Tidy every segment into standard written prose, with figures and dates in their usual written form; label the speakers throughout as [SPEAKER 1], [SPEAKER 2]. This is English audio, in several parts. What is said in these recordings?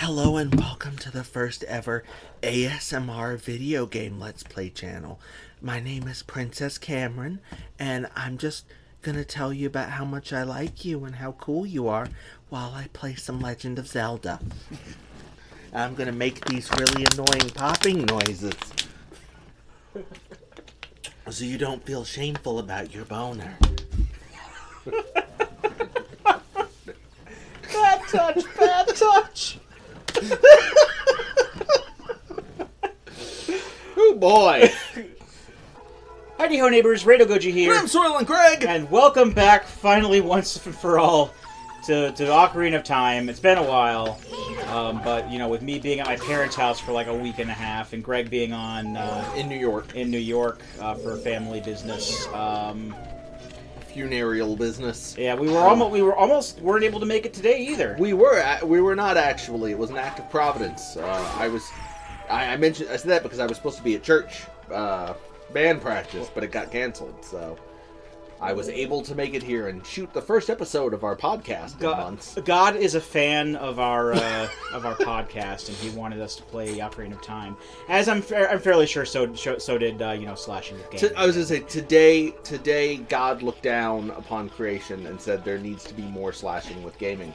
[SPEAKER 1] Hello and welcome to the first ever ASMR video game Let's Play channel. My name is Princess Cameron, and I'm just gonna tell you about how much I like you and how cool you are while I play some Legend of Zelda. I'm gonna make these really annoying popping noises so you don't feel shameful about your boner.
[SPEAKER 2] Bad touch, bad touch.
[SPEAKER 1] Oh boy!
[SPEAKER 2] Howdy ho neighbors, Radio Goji here.
[SPEAKER 1] I'm Soylent Greg!
[SPEAKER 2] And welcome back, finally, once and for all, to Ocarina of Time. It's been a while, but, you know, with me being at my parents' house for like a week and a half, and Greg being on...
[SPEAKER 1] in New York.
[SPEAKER 2] For family business.
[SPEAKER 1] Funereal business.
[SPEAKER 2] Yeah, we almost weren't able to make it today either.
[SPEAKER 1] We were not actually. It was an act of providence. I said that because I was supposed to be at church band practice, but it got canceled. So I was able to make it here and shoot the first episode of our podcast in months.
[SPEAKER 2] God is a fan of our podcast, and he wanted us to play Ocarina of Time. As I'm fairly sure, so did Slashing with Game.
[SPEAKER 1] I was gonna say today God looked down upon creation and said there needs to be more slashing with gaming.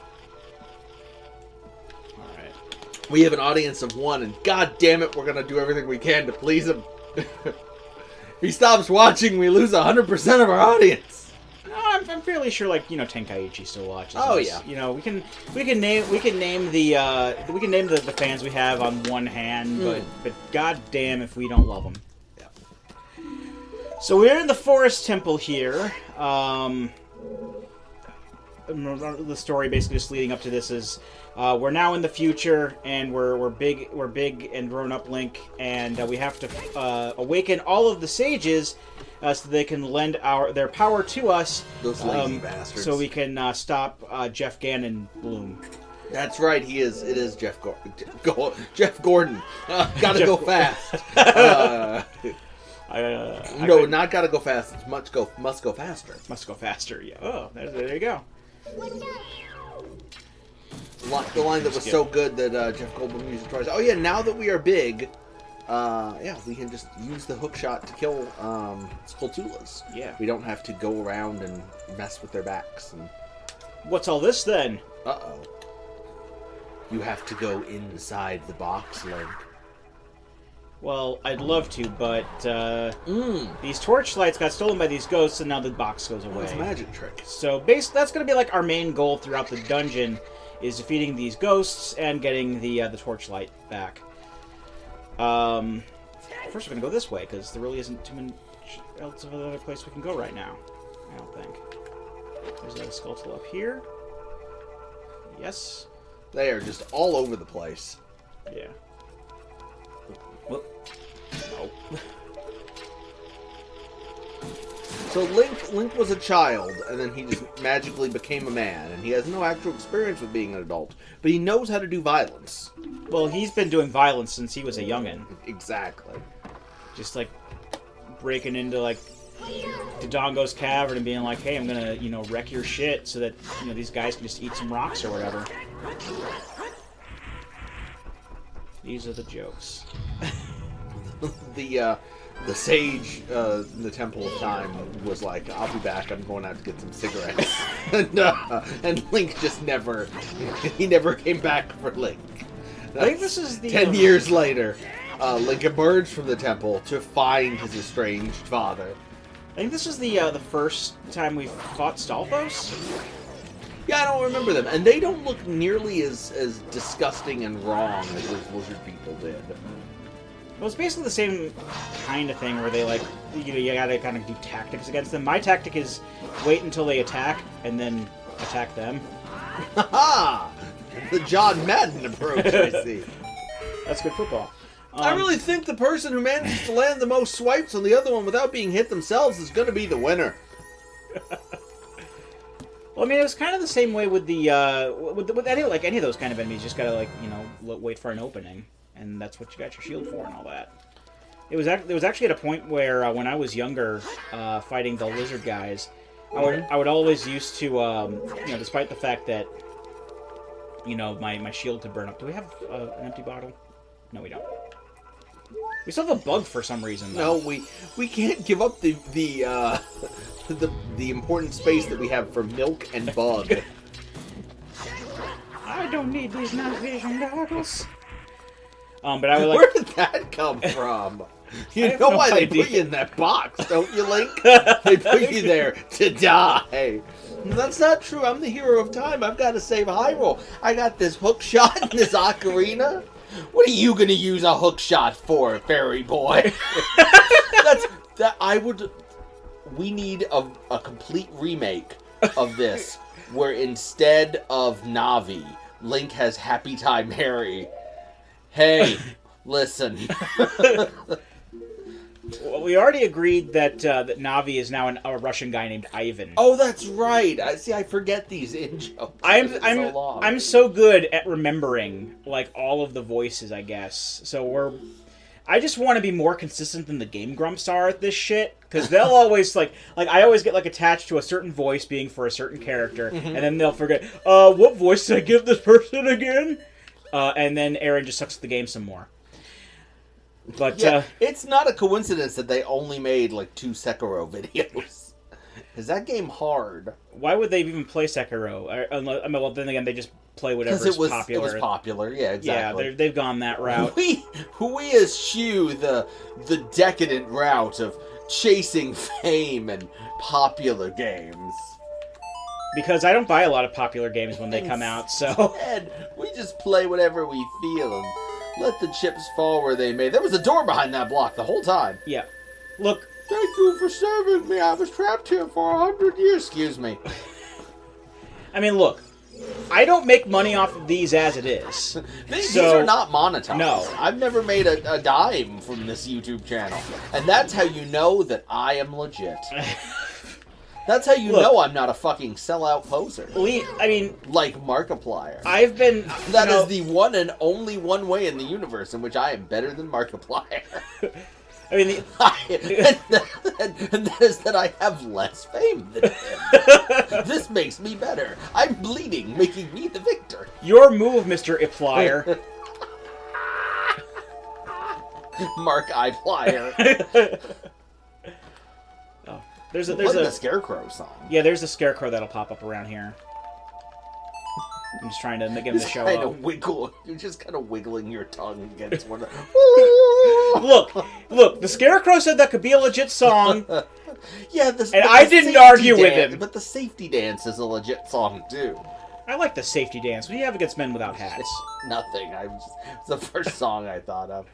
[SPEAKER 2] All right.
[SPEAKER 1] We have an audience of one, and God damn it, we're gonna do everything we can to please him. If he stops watching, we lose 100% of our audience.
[SPEAKER 2] No, I'm fairly sure, Tenkaichi still watches.
[SPEAKER 1] Oh
[SPEAKER 2] us.
[SPEAKER 1] yeah.
[SPEAKER 2] You know, we can name the fans we have on one hand, but god damn if we don't love them.
[SPEAKER 1] Yeah.
[SPEAKER 2] So we're in the Forrest Temple here. The story basically just leading up to this is we're now in the future, and we're big and grown up Link, and we have to awaken all of the sages so they can lend their power to us.
[SPEAKER 1] Those lazy bastards.
[SPEAKER 2] So we can stop Jeff Ganon Bloom.
[SPEAKER 1] That's right. It is Jeff Gordon. Jeff Gordon. Gotta go fast. Not gotta go fast. It's must go faster.
[SPEAKER 2] Must go faster. Yeah. Oh, there you go.
[SPEAKER 1] The line that was so good that Jeff Goldblum used it twice. Oh yeah, now that we are big, we can just use the hook shot to kill Skulltulas.
[SPEAKER 2] Yeah. We
[SPEAKER 1] don't have to go around and mess with their backs. And...
[SPEAKER 2] What's all this then?
[SPEAKER 1] Uh-oh. You have to go inside the box, Link.
[SPEAKER 2] Well, I'd love to, but these torchlights got stolen by these ghosts, and now the box goes away.
[SPEAKER 1] It's a magic trick.
[SPEAKER 2] So that's going to be like our main goal throughout the dungeon, is defeating these ghosts and getting the torchlight back. First, we're going to go this way, because there really isn't too much else of another place we can go right now. I don't think. There's a Skulltula up here. Yes.
[SPEAKER 1] They are just all over the place.
[SPEAKER 2] Yeah. Whoop. Oh.
[SPEAKER 1] So Link was a child, and then he just magically became a man, and he has no actual experience with being an adult, but he knows how to do violence.
[SPEAKER 2] Well, he's been doing violence since he was a youngin'.
[SPEAKER 1] Exactly.
[SPEAKER 2] Just breaking into Dodongo's cavern and being like, "Hey, I'm gonna wreck your shit so that these guys can just eat some rocks or whatever." These are the jokes.
[SPEAKER 1] The sage in the Temple of Time was like, "I'll be back. I'm going out to get some cigarettes," and Link just never came back for Link.
[SPEAKER 2] I think this is the
[SPEAKER 1] 10 years later. Link emerged from the temple to find his estranged father.
[SPEAKER 2] I think this is the first time we fought Stalfos.
[SPEAKER 1] Yeah, I don't remember them, and they don't look nearly as disgusting and wrong as those lizard people did.
[SPEAKER 2] Well, it's basically the same kind of thing where they you gotta kind of do tactics against them. My tactic is wait until they attack and then attack them.
[SPEAKER 1] Haha! The John Madden approach, I see.
[SPEAKER 2] That's good football.
[SPEAKER 1] I really think the person who manages to land the most swipes on the other one without being hit themselves is going to be the winner.
[SPEAKER 2] Well, I mean, it was kind of the same way with with any of those kind of enemies. You just gotta wait for an opening, and that's what you got your shield for and all that. It was actually at a point where when I was younger, fighting the lizard guys, I would always used to despite the fact that my shield to burn up. Do we have an empty bottle? No, we don't. We still have a bug for some reason, though.
[SPEAKER 3] No, we can't give up the important space that we have for milk and bug.
[SPEAKER 2] I don't need these night vision goggles. But I would like...
[SPEAKER 3] Where did that come from? You know why they put you in that box, don't you, Link? They put you there to die. That's not true. I'm the hero of time. I've got to save Hyrule. I got this hook shot and this ocarina. What are you gonna use a hook shot for, fairy boy? We need a complete remake of this, where instead of Navi, Link has Happy Time Harry. Hey, listen.
[SPEAKER 2] Well, we already agreed that that Navi is now a Russian guy named Ivan.
[SPEAKER 3] Oh, that's right. I forget these in-jokes.
[SPEAKER 2] I'm so good at remembering like all of the voices, I guess. So I just want to be more consistent than the Game Grumps are at this shit, because they'll always like I always get like attached to a certain voice being for a certain character, and then they'll forget, what voice did I give this person again? And then Aaron just sucks at the game some more. But
[SPEAKER 3] yeah, it's not a coincidence that they only made like 2 Sekiro videos. Is that game hard?
[SPEAKER 2] Why would they even play Sekiro? Well, then again, they just play whatever's popular.
[SPEAKER 3] It was popular, yeah, exactly.
[SPEAKER 2] Yeah, they've gone that route.
[SPEAKER 3] We eschew the decadent route of chasing fame and popular games.
[SPEAKER 2] Because I don't buy a lot of popular games when they come out, so...
[SPEAKER 3] And we just play whatever we feel and let the chips fall where they may. There was a door behind that block the whole time.
[SPEAKER 2] Yeah. Look...
[SPEAKER 3] Thank you for serving me. I was trapped here for 100 years. Excuse me.
[SPEAKER 2] I mean, look. I don't make money off of these as it is.
[SPEAKER 3] These are not monetized.
[SPEAKER 2] No.
[SPEAKER 3] I've never made a dime from this YouTube channel. And that's how you know that I am legit. That's how you know I'm not a fucking sellout poser.
[SPEAKER 2] I mean...
[SPEAKER 3] Like Markiplier.
[SPEAKER 2] I've been...
[SPEAKER 3] That is the one and only one way in the universe in which I am better than Markiplier.
[SPEAKER 2] I mean...
[SPEAKER 3] and that is that I have less fame than him. This makes me better. I'm bleeding, making me the victor.
[SPEAKER 2] Your move, Mr. Iplier.
[SPEAKER 3] Mark Iplier.
[SPEAKER 2] There's a
[SPEAKER 3] Scarecrow song.
[SPEAKER 2] Yeah, there's a Scarecrow that'll pop up around here. I'm just trying to get him to show up.
[SPEAKER 3] You're just kind of wiggling your tongue against one.
[SPEAKER 2] Look. The Scarecrow said that could be a legit song.
[SPEAKER 3] Yeah,
[SPEAKER 2] and I didn't argue with him.
[SPEAKER 3] But the safety dance is a legit song too.
[SPEAKER 2] I like the safety dance. What do you have against men without hats?
[SPEAKER 3] Nothing. It's the first song I thought of.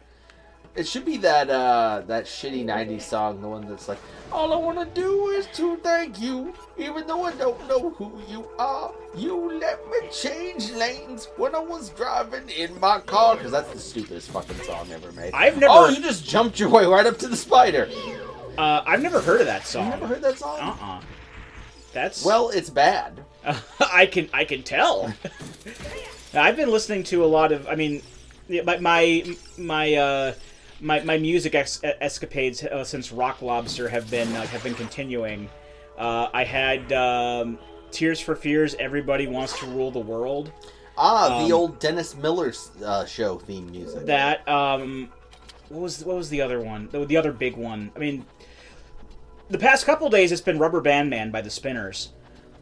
[SPEAKER 3] It should be that shitty 90s song, the one that's like, all I want to do is to thank you, even though I don't know who you are. You let me change lanes when I was driving in my car. Because that's the stupidest fucking song ever made. Oh, you just jumped your way right up to the spider.
[SPEAKER 2] I've never heard of that song.
[SPEAKER 3] You never heard that song?
[SPEAKER 2] That's...
[SPEAKER 3] Well, it's bad.
[SPEAKER 2] I can tell. I've been listening to a lot of... I mean, my music escapades since Rock Lobster have been continuing. I had Tears for Fears, Everybody Wants to Rule the World.
[SPEAKER 3] The old Dennis Miller show theme music.
[SPEAKER 2] That what was the other one? The other big one. I mean, the past couple days it's been Rubber Band Man by the Spinners.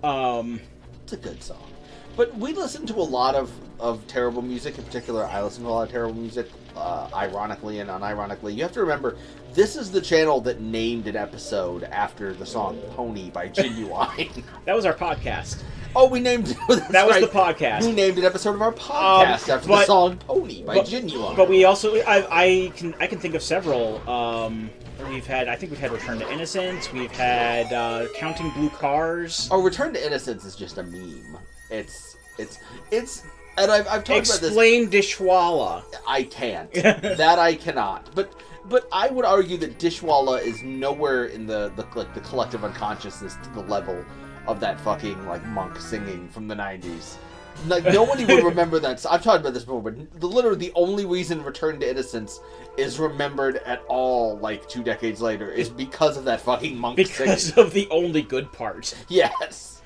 [SPEAKER 3] It's a good song. But we listen to a lot of terrible music. In particular, I listen to a lot of terrible music, ironically and unironically. You have to remember, this is the channel that named an episode after the song Pony by Genuine.
[SPEAKER 2] That was our podcast.
[SPEAKER 3] Oh, we named it.
[SPEAKER 2] That was the podcast.
[SPEAKER 3] We named an episode of our podcast after the song Pony by Genuine.
[SPEAKER 2] But we also, I can think of several. I think we've had Return to Innocence. We've had Counting Blue Cars.
[SPEAKER 3] Oh, Return to Innocence is just a meme. It's and I've talked about this.
[SPEAKER 2] Explain Dishwalla.
[SPEAKER 3] I can't. That I cannot. But I would argue that Dishwalla is nowhere in the collective unconsciousness to the level of that fucking like monk singing from the 90s. Like nobody would remember that. I've talked about this before, but literally the only reason Return to Innocence is remembered at all, like 2 decades later, is because of that fucking monk singing.
[SPEAKER 2] Because of the only good part.
[SPEAKER 3] Yes.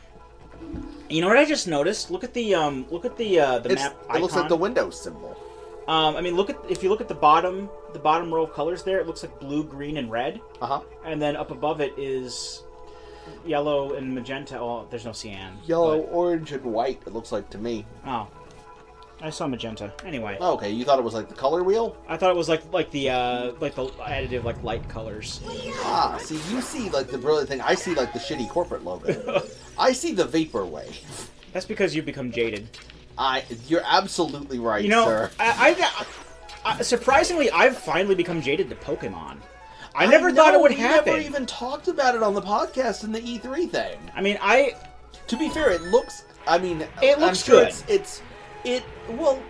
[SPEAKER 2] You know what I just noticed? Look at the map icon.
[SPEAKER 3] It looks like the Windows symbol.
[SPEAKER 2] I mean, if you look at the bottom row of colors there, it looks like blue, green, and red. And then up above it is yellow and magenta. Oh, there's no cyan.
[SPEAKER 3] Yellow, orange, and white. It looks like to me.
[SPEAKER 2] Oh, I saw magenta. Anyway.
[SPEAKER 3] Oh, okay, you thought it was like the color wheel?
[SPEAKER 2] I thought it was like the additive like light colors.
[SPEAKER 3] Ah, see, you see like the brilliant thing. I see like the shitty corporate logo. I see the vaporwave.
[SPEAKER 2] That's because you've become jaded.
[SPEAKER 3] You're absolutely right,
[SPEAKER 2] you know,
[SPEAKER 3] sir.
[SPEAKER 2] Surprisingly, I've finally become jaded to Pokemon. I never thought it would happen.
[SPEAKER 3] We never even talked about it on the podcast in the E3 thing.
[SPEAKER 2] I mean,
[SPEAKER 3] To be fair, it looks. I mean,
[SPEAKER 2] it looks good.
[SPEAKER 3] Well,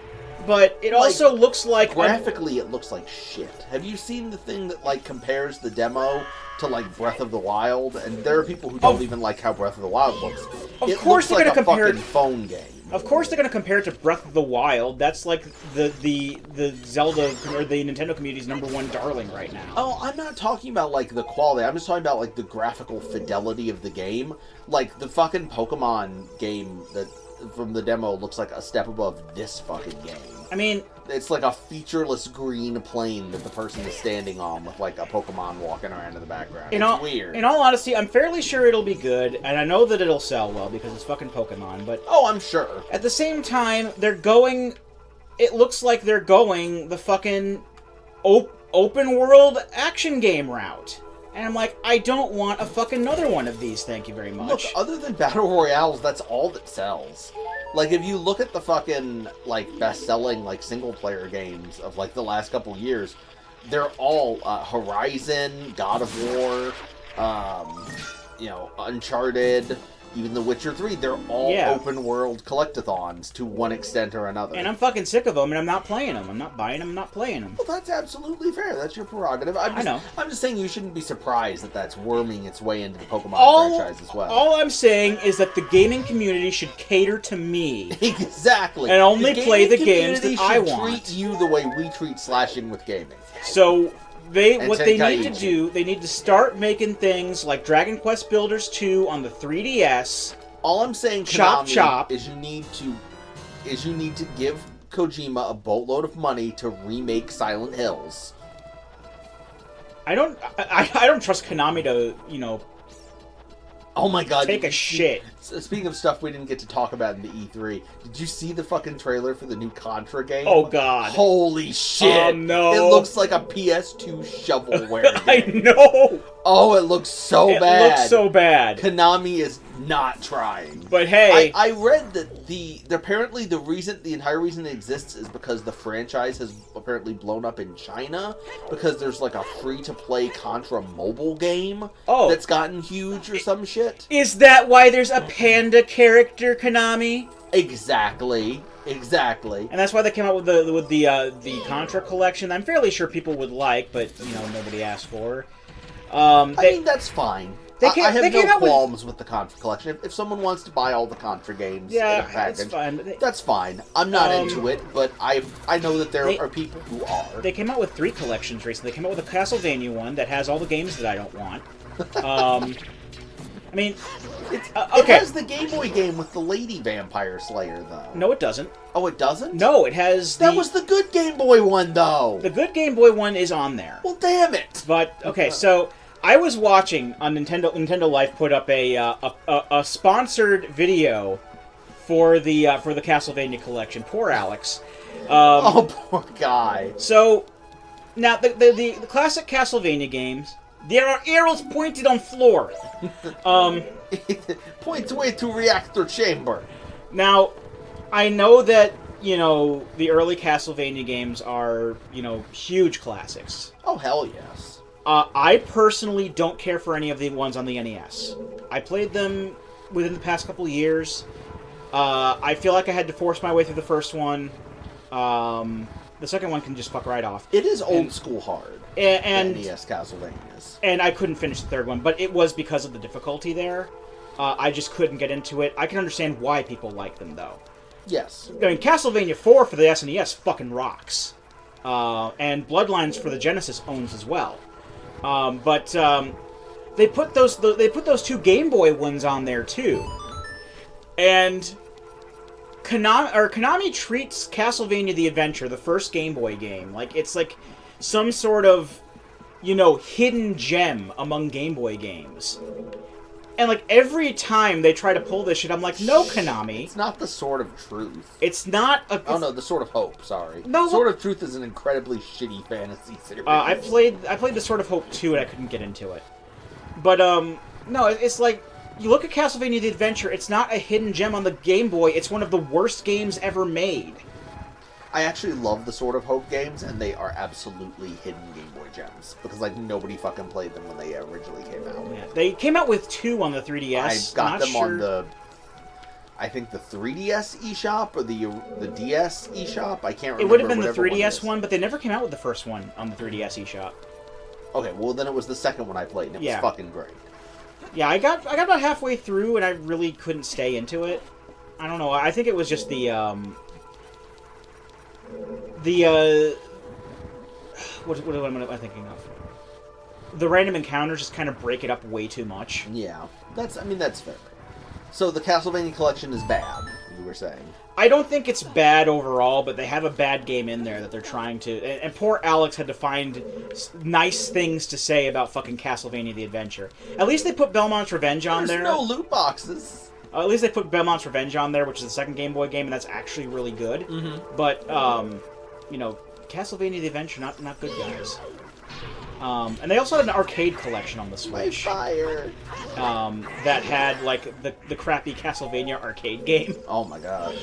[SPEAKER 2] but it also looks like
[SPEAKER 3] graphically, it looks like shit. Have you seen the thing that like compares the demo to like Breath of the Wild? And there are people who don't even like how Breath of the Wild looks.
[SPEAKER 2] Of course, they're going to compare
[SPEAKER 3] fucking phone game.
[SPEAKER 2] Of course, they're going to compare it to Breath of the Wild. That's like the Zelda or the Nintendo community's #1 darling right now.
[SPEAKER 3] Oh, I'm not talking about like the quality. I'm just talking about like the graphical fidelity of the game. Like the fucking Pokemon game that from the demo looks like a step above this fucking game.
[SPEAKER 2] I mean,
[SPEAKER 3] it's like a featureless green plane that the person is standing on with like a Pokemon walking around in the background. It's weird.
[SPEAKER 2] In all honesty, I'm fairly sure it'll be good, and I know that it'll sell well because it's fucking Pokemon, but...
[SPEAKER 3] Oh, I'm sure.
[SPEAKER 2] At the same time, they're going... It looks like they're going the fucking open world action game route. And I'm like, I don't want a fucking another one of these, thank you very much.
[SPEAKER 3] Look, other than Battle Royales, that's all that sells. Like, if you look at the fucking, like, best-selling, like, single-player games of, like, the last couple years, they're all Horizon, God of War, Uncharted, even The Witcher 3. They're all open-world collectathons to one extent or another.
[SPEAKER 2] And I'm fucking sick of them, and I'm not playing them. I'm not buying them, I'm not playing them.
[SPEAKER 3] Well, that's absolutely fair. That's your prerogative.
[SPEAKER 2] I know.
[SPEAKER 3] I'm just saying you shouldn't be surprised that that's worming its way into the Pokemon franchise as well.
[SPEAKER 2] All I'm saying is that the gaming community should cater to me.
[SPEAKER 3] Exactly.
[SPEAKER 2] And only play the games that I want.
[SPEAKER 3] Treat you the way we treat slashing with gaming.
[SPEAKER 2] So... they need to start making things like Dragon Quest Builders 2 on the 3DS.
[SPEAKER 3] All I'm saying,
[SPEAKER 2] Chop,
[SPEAKER 3] is you need to give Kojima a boatload of money to remake Silent Hills.
[SPEAKER 2] I don't trust Konami to,
[SPEAKER 3] Oh my god.
[SPEAKER 2] Take a shit.
[SPEAKER 3] Speaking of stuff we didn't get to talk about in the E3, did you see the fucking trailer for the new Contra game?
[SPEAKER 2] Oh god.
[SPEAKER 3] Holy shit.
[SPEAKER 2] Oh no.
[SPEAKER 3] It looks like a PS2 shovelware game.
[SPEAKER 2] I know.
[SPEAKER 3] Oh, it looks so bad.
[SPEAKER 2] It looks so bad.
[SPEAKER 3] Konami is not trying.
[SPEAKER 2] But hey,
[SPEAKER 3] I read that apparently the entire reason it exists is because the franchise has apparently blown up in China because there's like a free-to-play Contra mobile game that's gotten huge or some shit.
[SPEAKER 2] Is that why there's a panda character, Konami?
[SPEAKER 3] Exactly. And
[SPEAKER 2] that's why they came out with the Contra collection. I'm fairly sure people would like, but nobody asked for.
[SPEAKER 3] I mean, that's fine. I have no qualms with the Contra collection. If someone wants to buy all the Contra games in a package, that's fine. I'm not into it, but I know that there are people who are.
[SPEAKER 2] They came out with 3 collections recently. They came out with a Castlevania one that has all the games that I don't want. I mean,
[SPEAKER 3] it has the Game Boy game with the Lady Vampire Slayer, though.
[SPEAKER 2] No, it doesn't.
[SPEAKER 3] Oh, it doesn't?
[SPEAKER 2] No, it has
[SPEAKER 3] That was the good Game Boy one, though!
[SPEAKER 2] The good Game Boy one is on there.
[SPEAKER 3] Well, damn it!
[SPEAKER 2] But, okay, so... I was watching on Nintendo Life put up a sponsored video for the Castlevania collection. Poor Alex.
[SPEAKER 3] Oh, poor guy.
[SPEAKER 2] So now the classic Castlevania games, there are arrows pointed on floor.
[SPEAKER 3] Points away to reactor chamber.
[SPEAKER 2] Now, I know that the early Castlevania games are huge classics.
[SPEAKER 3] Oh hell yes.
[SPEAKER 2] I personally don't care for any of the ones on the NES. I played them within the past couple of years. I feel like I had to force my way through the first one. The second one can just fuck right off.
[SPEAKER 3] It is old school hard.
[SPEAKER 2] And
[SPEAKER 3] NES Castlevanias.
[SPEAKER 2] And I couldn't finish the third one, but it was because of the difficulty there. I just couldn't get into it. I can understand why people like them, though.
[SPEAKER 3] Yes.
[SPEAKER 2] I mean, Castlevania 4 for the SNES fucking rocks. And Bloodlines for the Genesis owns as well. But they put those 2 Game Boy ones on there too, And Konami treats Castlevania the Adventure, the first Game Boy game, like it's like some sort of, hidden gem among Game Boy games. And like every time they try to pull this shit, I'm like, no, Konami.
[SPEAKER 3] It's not the Sword of Truth.
[SPEAKER 2] It's not a...
[SPEAKER 3] Oh no, the Sword of Hope, sorry.
[SPEAKER 2] No,
[SPEAKER 3] Sword of Truth is an incredibly shitty fantasy series.
[SPEAKER 2] I played the Sword of Hope 2 and I couldn't get into it. But, no, it's like, you look at Castlevania the Adventure, it's not a hidden gem on the Game Boy, it's one of the worst games ever made.
[SPEAKER 3] I actually love the Sword of Hope games, and they are absolutely hidden Game Boy gems. Because, like, nobody fucking played them when they originally came out.
[SPEAKER 2] Yeah, they came out with 2 on the 3DS.
[SPEAKER 3] I got them on the... I think the 3DS eShop, or the DS eShop. I can't remember.
[SPEAKER 2] It would have been the 3DS one, but they never came out with the first one on the 3DS eShop.
[SPEAKER 3] Okay, well then it was the second one I played, and it was fucking great.
[SPEAKER 2] Yeah, I got about halfway through, and I really couldn't stay into it. I don't know, I think it was just what am I thinking of? The random encounters just kind of break it up way too much.
[SPEAKER 3] Yeah, that's fair. So the Castlevania collection is bad, you were saying.
[SPEAKER 2] I don't think it's bad overall, but they have a bad game in there that they're trying to... And poor Alex had to find nice things to say about fucking Castlevania the Adventure. At least they put Belmont's Revenge on there.
[SPEAKER 3] There's no loot boxes.
[SPEAKER 2] At least they put Belmont's Revenge on there, which is the second Game Boy game, and that's actually really good.
[SPEAKER 3] Mm-hmm.
[SPEAKER 2] But, Castlevania the Adventure, not good, guys. And they also had an arcade collection on the Switch.
[SPEAKER 3] Fire.
[SPEAKER 2] That had, like, the crappy Castlevania arcade game.
[SPEAKER 3] Oh my god.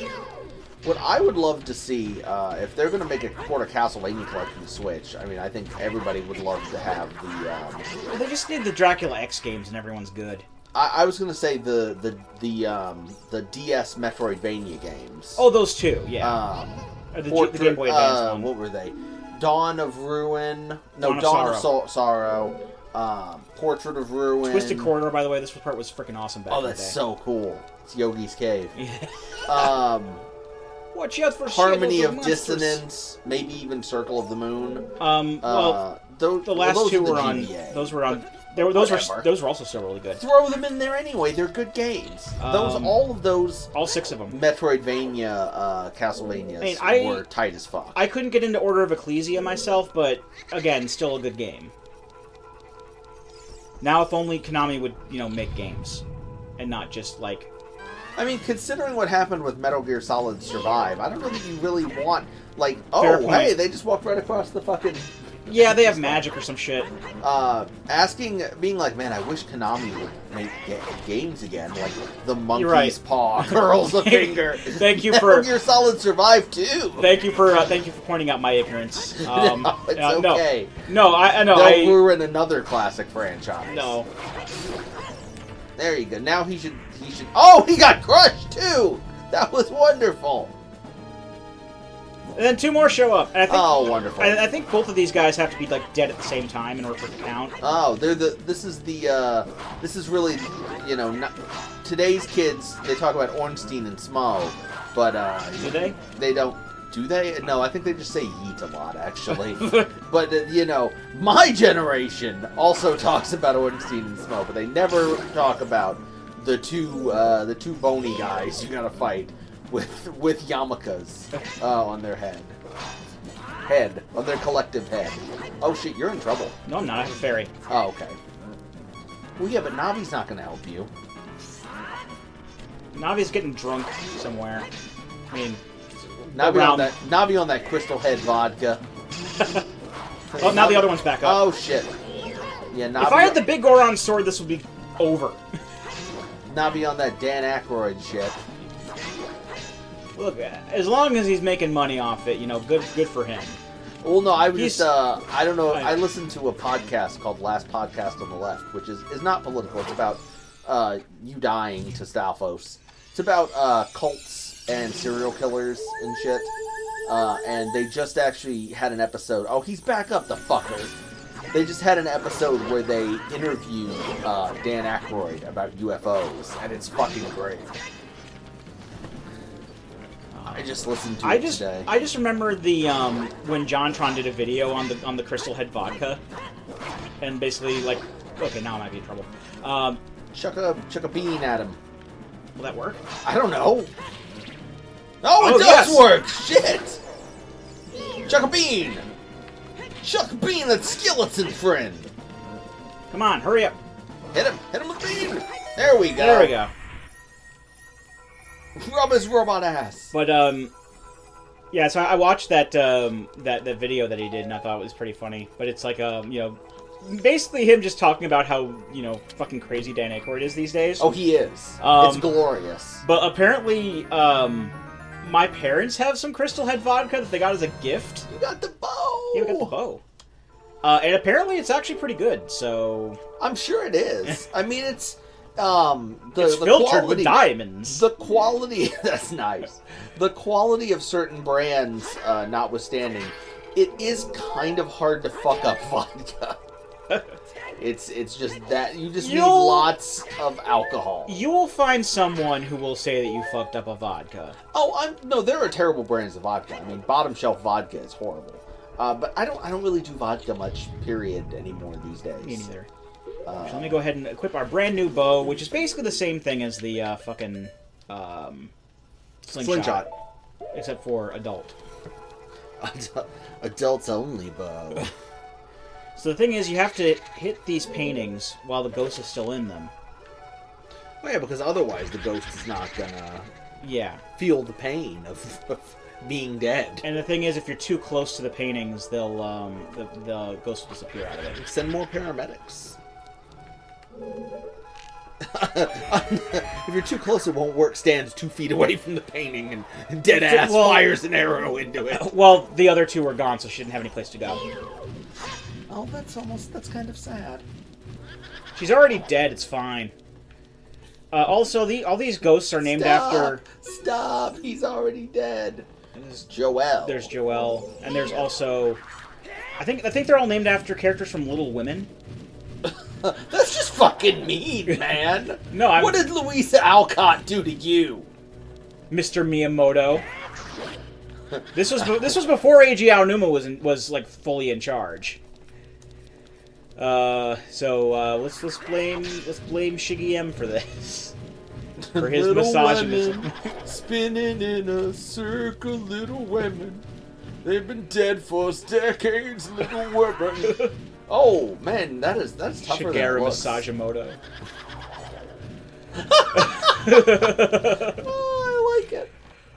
[SPEAKER 3] What I would love to see, if they're going to make a quarter Castlevania collection to Switch, I mean, I think everybody would love to have the...
[SPEAKER 2] Well, they just need the Dracula X games and everyone's good.
[SPEAKER 3] I was going to say the DS Metroidvania games.
[SPEAKER 2] Oh, those two, yeah. The Game Boy Advance one.
[SPEAKER 3] What were they? Dawn of Ruin. No, Dawn of Sorrow. Portrait of Ruin.
[SPEAKER 2] Twisted Corridor, by the way, this part was freaking awesome back in the day.
[SPEAKER 3] Oh, that's so cool. It's Yogi's Cave.
[SPEAKER 2] Yeah. Watch out for
[SPEAKER 3] Harmony of Dissonance. Maybe even Circle of the Moon.
[SPEAKER 2] The last two were on. GBA. Those were on. Those were also still really good.
[SPEAKER 3] Throw them in there anyway. They're good games. All of those.
[SPEAKER 2] All 6 of them.
[SPEAKER 3] Metroidvania, Castlevanias were tight as fuck.
[SPEAKER 2] I couldn't get into Order of Ecclesia myself, but again, still a good game. Now, if only Konami would, make games, and not just like.
[SPEAKER 3] I mean, considering what happened with Metal Gear Solid Survive, I don't know that you really want hey, they just walked right across the fucking.
[SPEAKER 2] Yeah, they have magic or some shit.
[SPEAKER 3] Being like, man, I wish Konami would make games again. Like, the monkey's paw curls a finger.
[SPEAKER 2] Thank you
[SPEAKER 3] Metal Gear Solid Survive too.
[SPEAKER 2] Thank you for pointing out my ignorance.
[SPEAKER 3] It's okay.
[SPEAKER 2] No, I know.
[SPEAKER 3] They'll ruin another classic franchise.
[SPEAKER 2] No.
[SPEAKER 3] There you go. Now he should. Oh, he got crushed too. That was wonderful.
[SPEAKER 2] And then 2 more show up. And I think,
[SPEAKER 3] wonderful!
[SPEAKER 2] I think both of these guys have to be dead at the same time in order for it to count.
[SPEAKER 3] Oh, this is really, today's kids. They talk about Ornstein and Smo, but
[SPEAKER 2] do they?
[SPEAKER 3] They don't. Do they? No, I think they just say yeet a lot, actually. But my generation also talks about Ornstein and Smo, but they never talk about the two bony guys you gotta fight. With yarmulkes on their head, on their collective head. Oh shit, you're in trouble.
[SPEAKER 2] No, I'm not. I have a fairy.
[SPEAKER 3] Oh, okay. Well, yeah, but Navi's not going to help you.
[SPEAKER 2] Navi's getting drunk somewhere. I mean,
[SPEAKER 3] Navi on that crystal head vodka.
[SPEAKER 2] Oh, now the other one's back up.
[SPEAKER 3] Oh shit. Yeah, Navi.
[SPEAKER 2] If I had the big Goron sword, this would be over.
[SPEAKER 3] Navi on that Dan Aykroyd shit.
[SPEAKER 2] Look, as long as he's making money off it, good for him.
[SPEAKER 3] Well, no, I was just, I don't know, I listened to a podcast called Last Podcast on the Left, which is not political. It's about you dying to Stalfos. It's about cults and serial killers and shit. And they just actually had an episode. Oh, he's back up, the fucker. They just had an episode where they interviewed Dan Aykroyd about UFOs, and it's fucking great. I just listened to it today.
[SPEAKER 2] I just remember the when JonTron did a video on the Crystal Head vodka, and basically okay, now I might be in trouble.
[SPEAKER 3] Chuck a bean at him.
[SPEAKER 2] Will that work?
[SPEAKER 3] I don't know. Oh, it
[SPEAKER 2] yes.
[SPEAKER 3] does work! Shit! Chuck a bean! Chuck a bean, that skeleton friend!
[SPEAKER 2] Come on, hurry up.
[SPEAKER 3] Hit him! Hit him with the bean! There we go!
[SPEAKER 2] There we go.
[SPEAKER 3] Rub his robot ass!
[SPEAKER 2] But, yeah, so I watched that video that he did, and I thought it was pretty funny. But it's like, you know, basically him just talking about how, you know, fucking crazy Dan Aykroyd is these days.
[SPEAKER 3] Oh, he is. It's glorious.
[SPEAKER 2] But apparently, my parents have some Crystal Head vodka that they got as a gift.
[SPEAKER 3] You got the bow!
[SPEAKER 2] Yeah, we got the bow. And apparently it's actually pretty good, so...
[SPEAKER 3] I'm sure it is. I mean, it's...
[SPEAKER 2] it's filtered with diamonds.
[SPEAKER 3] The quality... That's nice. The quality of certain brands, notwithstanding, it is kind of hard to fuck up vodka. It's just that... You just need lots of alcohol.
[SPEAKER 2] You will find someone who will say that you fucked up a vodka.
[SPEAKER 3] Oh, no, there are terrible brands of vodka. I mean, bottom shelf vodka is horrible. But I don't really do vodka much, period, anymore these days.
[SPEAKER 2] Me neither. So let me go ahead and equip our brand new bow, which is basically the same thing as the fucking slingshot. Except for adult.
[SPEAKER 3] Adults only bow.
[SPEAKER 2] So the thing is, you have to hit these paintings while the ghost is still in them.
[SPEAKER 3] Oh yeah, because otherwise the ghost is not gonna feel the pain of being dead.
[SPEAKER 2] And the thing is, if you're too close to the paintings, they'll the ghost will disappear out of it.
[SPEAKER 3] Send more paramedics. If you're too close, it won't work. Stands 2 feet away from the painting and dead ass fires an arrow into it.
[SPEAKER 2] Well, the other two were gone, so she didn't have any place to go.
[SPEAKER 3] Oh, that's kind of sad.
[SPEAKER 2] She's already dead. It's fine. Also, all these ghosts are named after...
[SPEAKER 3] Stop! He's already dead. There's Joelle.
[SPEAKER 2] There's Joelle, and there's also... I think they're all named after characters from Little Women.
[SPEAKER 3] That's just fucking mean, man.
[SPEAKER 2] No,
[SPEAKER 3] What did Louisa Alcott do to you?
[SPEAKER 2] Mr. Miyamoto. This was before Eiji Aonuma was like fully in charge. Let's blame Shiggy M for this. For his misogynism.
[SPEAKER 3] Spinning in a circle, little women. They've been dead for decades, little women. Oh man, that's tougher than it looks.
[SPEAKER 2] Shigeru Misagimoto.
[SPEAKER 3] Oh, I like it.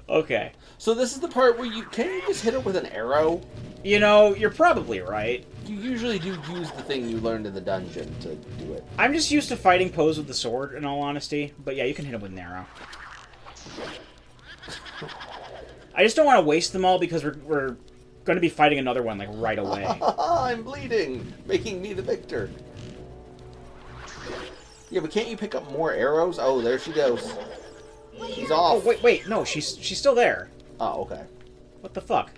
[SPEAKER 2] Okay.
[SPEAKER 3] So this is the part where can't you just hit it with an arrow?
[SPEAKER 2] You know, you're probably right.
[SPEAKER 3] You usually do use the thing you learned in the dungeon to do it.
[SPEAKER 2] I'm just used to fighting Pose with the sword, in all honesty. But yeah, you can hit him with an arrow. I just don't want to waste them all because we're going to be fighting another one, like, right away.
[SPEAKER 3] I'm bleeding, making me the victor. Yeah, but can't you pick up more arrows? Oh, there she goes. She's off.
[SPEAKER 2] Oh, wait, no, she's still there.
[SPEAKER 3] Oh, okay.
[SPEAKER 2] What the fuck?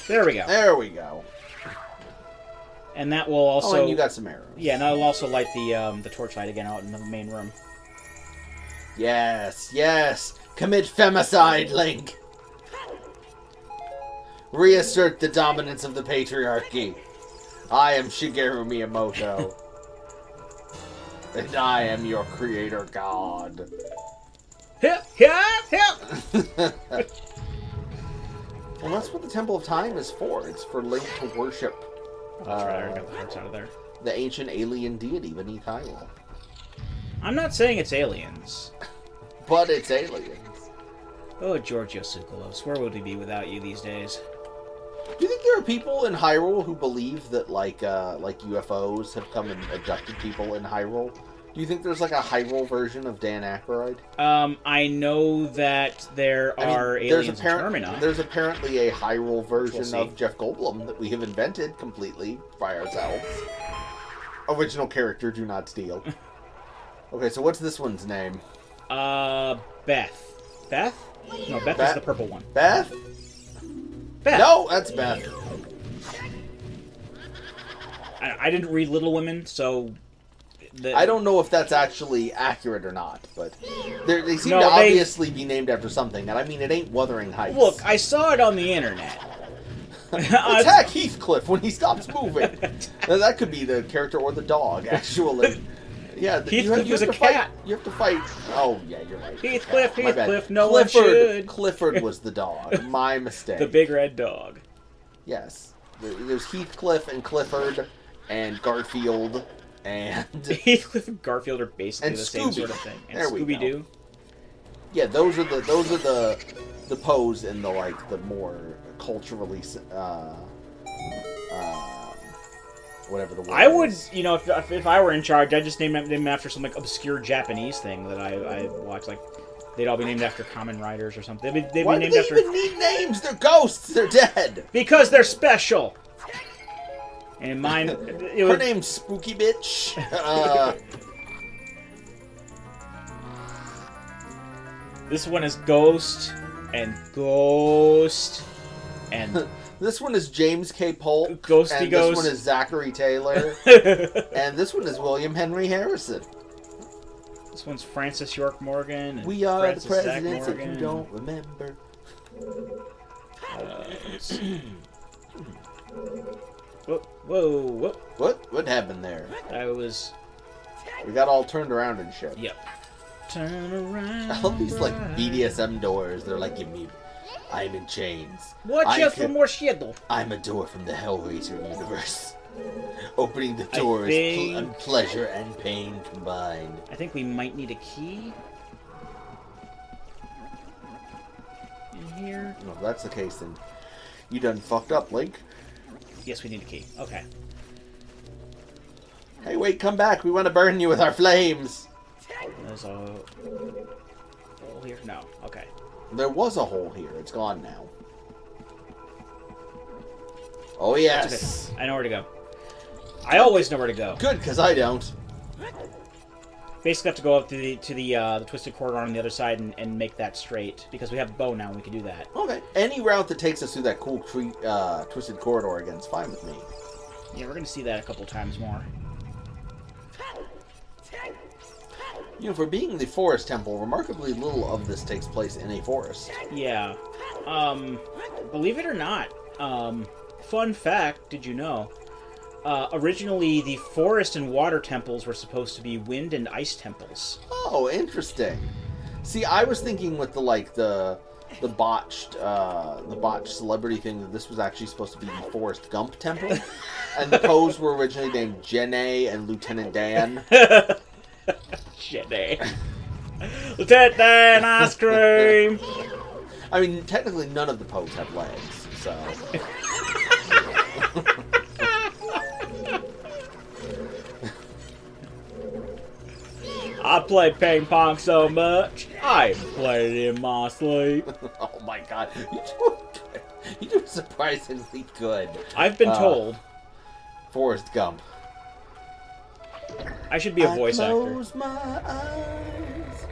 [SPEAKER 2] There we go.
[SPEAKER 3] There we go.
[SPEAKER 2] And that will also...
[SPEAKER 3] Oh, and you got some arrows.
[SPEAKER 2] Yeah, and that will also light the torchlight again out in the main room.
[SPEAKER 3] Yes, yes. Commit femicide, Link. Reassert the dominance of the patriarchy. I am Shigeru Miyamoto. And I am your creator god.
[SPEAKER 2] Hip, hip, hip!
[SPEAKER 3] Well, that's what the Temple of Time is for. It's for Link to worship
[SPEAKER 2] That's right, I already got the hearts out of there.
[SPEAKER 3] the ancient alien deity beneath Hyrule.
[SPEAKER 2] I'm not saying it's aliens.
[SPEAKER 3] But it's aliens.
[SPEAKER 2] Oh, Giorgio Tsoukalos, where would we be without you these days?
[SPEAKER 3] Do you think there are people in Hyrule who believe that, like UFOs have come and abducted people in Hyrule? Do you think there's, like, a Hyrule version of Dan Aykroyd?
[SPEAKER 2] I know that there are aliens in Termina.
[SPEAKER 3] There's apparently a Hyrule version of Jeff Goldblum that we have invented completely by ourselves. Original character, do not steal. Okay, so what's this one's name?
[SPEAKER 2] Beth. Beth? No, Beth is the purple one.
[SPEAKER 3] Beth?
[SPEAKER 2] Beth.
[SPEAKER 3] No, that's Beth.
[SPEAKER 2] I didn't read Little Women, so...
[SPEAKER 3] I don't know if that's actually accurate or not, but they seem to obviously be named after something, and I mean, it ain't Wuthering Heights.
[SPEAKER 2] Look, I saw it on the internet.
[SPEAKER 3] Attack Heathcliff when he stops moving. Now, that could be the character or the dog, actually. Yeah,
[SPEAKER 2] Heathcliff is a cat.
[SPEAKER 3] You have to fight. Oh yeah, you're right.
[SPEAKER 2] Heathcliff, no one should.
[SPEAKER 3] Clifford was the dog. My mistake.
[SPEAKER 2] The big red dog.
[SPEAKER 3] Yes. There's Heathcliff and Clifford and Garfield and
[SPEAKER 2] Heathcliff and Garfield are basically
[SPEAKER 3] and
[SPEAKER 2] the
[SPEAKER 3] Scooby.
[SPEAKER 2] same sort of thing. And
[SPEAKER 3] There we
[SPEAKER 2] Scooby
[SPEAKER 3] go.
[SPEAKER 2] Doo.
[SPEAKER 3] Yeah, those are the pose and the like the more culturally whatever the word
[SPEAKER 2] I would,
[SPEAKER 3] is.
[SPEAKER 2] you know, if I were in charge, I'd just name them after some like obscure Japanese thing that I watched. Like they'd all be named after Kamen Riders or something. They'd
[SPEAKER 3] Why
[SPEAKER 2] be named
[SPEAKER 3] do they
[SPEAKER 2] after
[SPEAKER 3] even need names? They're ghosts. They're dead.
[SPEAKER 2] because they're special. And mine, it
[SPEAKER 3] Her
[SPEAKER 2] was,
[SPEAKER 3] name's Spooky Bitch.
[SPEAKER 2] this one is Ghost and Ghost and
[SPEAKER 3] This one is James K. Polk.
[SPEAKER 2] Ghosty
[SPEAKER 3] and
[SPEAKER 2] Ghost.
[SPEAKER 3] This one is Zachary Taylor. And this one is William Henry Harrison.
[SPEAKER 2] This one's Francis York Morgan. And
[SPEAKER 3] We are
[SPEAKER 2] Francis
[SPEAKER 3] the presidents
[SPEAKER 2] Zach
[SPEAKER 3] if you
[SPEAKER 2] Morgan.
[SPEAKER 3] don't remember.
[SPEAKER 2] Let's see. Whoa.
[SPEAKER 3] What happened there?
[SPEAKER 2] I was.
[SPEAKER 3] We got all turned around and shit.
[SPEAKER 2] Yep. Turn around.
[SPEAKER 3] All these like BDSM doors, they're like, give me, I'm in chains.
[SPEAKER 2] Watch out for more shadow.
[SPEAKER 3] I'm a door from the Hellraiser universe. Opening the doors,
[SPEAKER 2] think-
[SPEAKER 3] pleasure and pain combined.
[SPEAKER 2] I think we might need a key. In here.
[SPEAKER 3] No, if that's the case, then you done fucked up, Link.
[SPEAKER 2] Yes, we need a key. Okay.
[SPEAKER 3] Hey, wait, come back. We want to burn you with our flames.
[SPEAKER 2] There's a hole here. No. Okay.
[SPEAKER 3] There was a hole here. It's gone now. Oh, yes.
[SPEAKER 2] Okay. I know where to go. I always know where to go.
[SPEAKER 3] Good, because I don't.
[SPEAKER 2] Basically, have to go up to the twisted corridor on the other side and make that straight because we have a bow now and we can do that.
[SPEAKER 3] Okay. Any route that takes us through that cool twisted corridor again is fine with me.
[SPEAKER 2] Yeah, we're gonna see that a couple times more.
[SPEAKER 3] You know, for being the Forest Temple, remarkably little of this takes place in a forest.
[SPEAKER 2] Yeah. Believe it or not, fun fact, did you know? Originally, the forest and water temples were supposed to be wind and ice temples.
[SPEAKER 3] Oh, interesting. See, I was thinking with the botched celebrity thing that this was actually supposed to be the Forrest Gump Temple, and the pose were originally named Jenny and Lieutenant Dan.
[SPEAKER 2] Shit, Lieutenant Dan ice cream.
[SPEAKER 3] I mean, technically, none of the pose have legs, so.
[SPEAKER 2] I play ping pong so much, I played it in my sleep.
[SPEAKER 3] Oh my god, you do surprisingly good.
[SPEAKER 2] I've been told
[SPEAKER 3] Forrest Gump.
[SPEAKER 2] I should be a voice actor.
[SPEAKER 3] Close my eyes.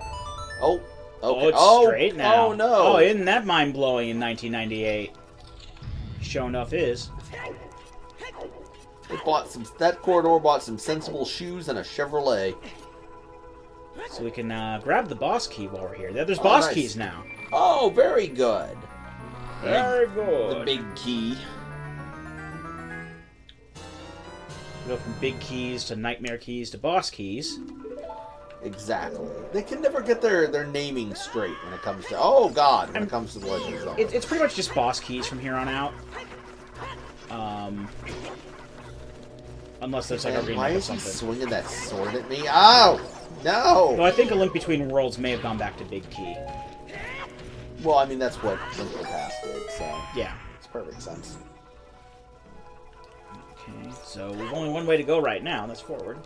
[SPEAKER 3] Oh, okay.
[SPEAKER 2] Oh, it's straight now.
[SPEAKER 3] Oh no.
[SPEAKER 2] Oh, isn't that mind blowing in 1998? Sure enough is.
[SPEAKER 3] That corridor bought some sensible shoes and a Chevrolet.
[SPEAKER 2] So we can grab the boss key while we're here. There's boss
[SPEAKER 3] nice.
[SPEAKER 2] keys now.
[SPEAKER 3] Oh, very good.
[SPEAKER 2] Very good.
[SPEAKER 3] The big key.
[SPEAKER 2] We go from big keys to nightmare keys to boss keys.
[SPEAKER 3] Exactly. They can never get their naming straight when it comes to... Oh, God, when it comes to the Legend of Zelda.
[SPEAKER 2] It's pretty much just boss keys from here on out. Unless there's like a
[SPEAKER 3] Why
[SPEAKER 2] remake of
[SPEAKER 3] is he
[SPEAKER 2] something.
[SPEAKER 3] swinging that sword at me? Ow! No!
[SPEAKER 2] Though I think A Link Between Worlds may have gone back to big key.
[SPEAKER 3] Well, I mean, that's what Link Past did, so...
[SPEAKER 2] Yeah.
[SPEAKER 3] It's perfect sense.
[SPEAKER 2] Okay, so we've only one way to go right now, and that's forward.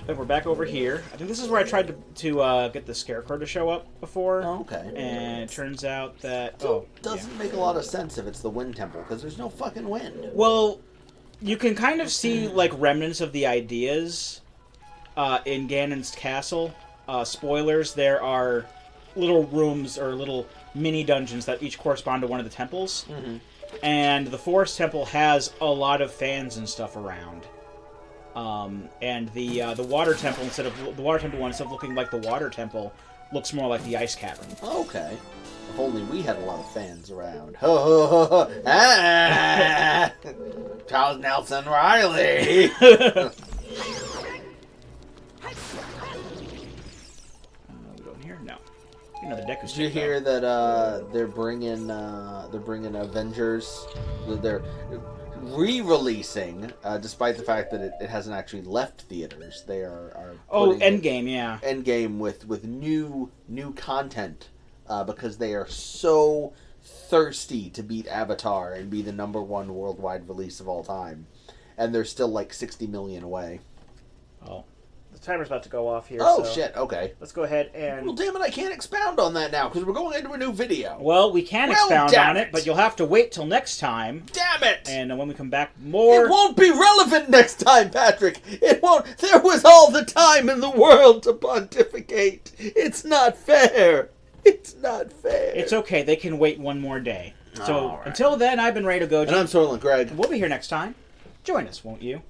[SPEAKER 2] And we're back over here. I think this is where I tried to get the Scarecrow to show up before.
[SPEAKER 3] Oh, okay.
[SPEAKER 2] And it turns out that...
[SPEAKER 3] Doesn't make a lot of sense if it's the Wind Temple, because there's no fucking wind.
[SPEAKER 2] Well, you can kind of see, like, remnants of the ideas in Ganon's castle. Spoilers, there are little rooms or little mini dungeons that each correspond to one of the temples.
[SPEAKER 3] Mm-hmm.
[SPEAKER 2] And the Forest Temple has a lot of fans and stuff around. And the Water Temple, instead of looking like the Water Temple, looks more like the Ice Cavern.
[SPEAKER 3] Okay. If only we had a lot of fans around. Ho ho ho ho! Ah! Charles Nelson Riley!
[SPEAKER 2] Another Deku
[SPEAKER 3] Did you
[SPEAKER 2] stick,
[SPEAKER 3] hear
[SPEAKER 2] though.
[SPEAKER 3] that they're bringing Avengers? They're re-releasing, despite the fact that it hasn't actually left theaters. They are
[SPEAKER 2] Oh,
[SPEAKER 3] putting
[SPEAKER 2] Endgame, yeah.
[SPEAKER 3] Endgame with new content because they are so thirsty to beat Avatar and be the #1 worldwide release of all time, and they're still like 60 million away.
[SPEAKER 2] Oh, the timer's about to go off here.
[SPEAKER 3] Oh
[SPEAKER 2] so
[SPEAKER 3] shit! Okay.
[SPEAKER 2] let's go ahead and.
[SPEAKER 3] Well, damn it! I can't expound on that now because we're going into a new video.
[SPEAKER 2] Well, we can
[SPEAKER 3] Well,
[SPEAKER 2] expound
[SPEAKER 3] damn
[SPEAKER 2] on it,
[SPEAKER 3] it.
[SPEAKER 2] but you'll have to wait till next time.
[SPEAKER 3] Damn it!
[SPEAKER 2] And when we come back, more.
[SPEAKER 3] It won't be relevant next time, Patrick. It won't. There was all the time in the world to pontificate. It's not fair. It's not fair.
[SPEAKER 2] It's okay. They can wait one more day. So
[SPEAKER 3] All right.
[SPEAKER 2] until then, I've been Ray to Goji.
[SPEAKER 3] And I'm Soylent Greg.
[SPEAKER 2] We'll be here next time. Join us, won't you?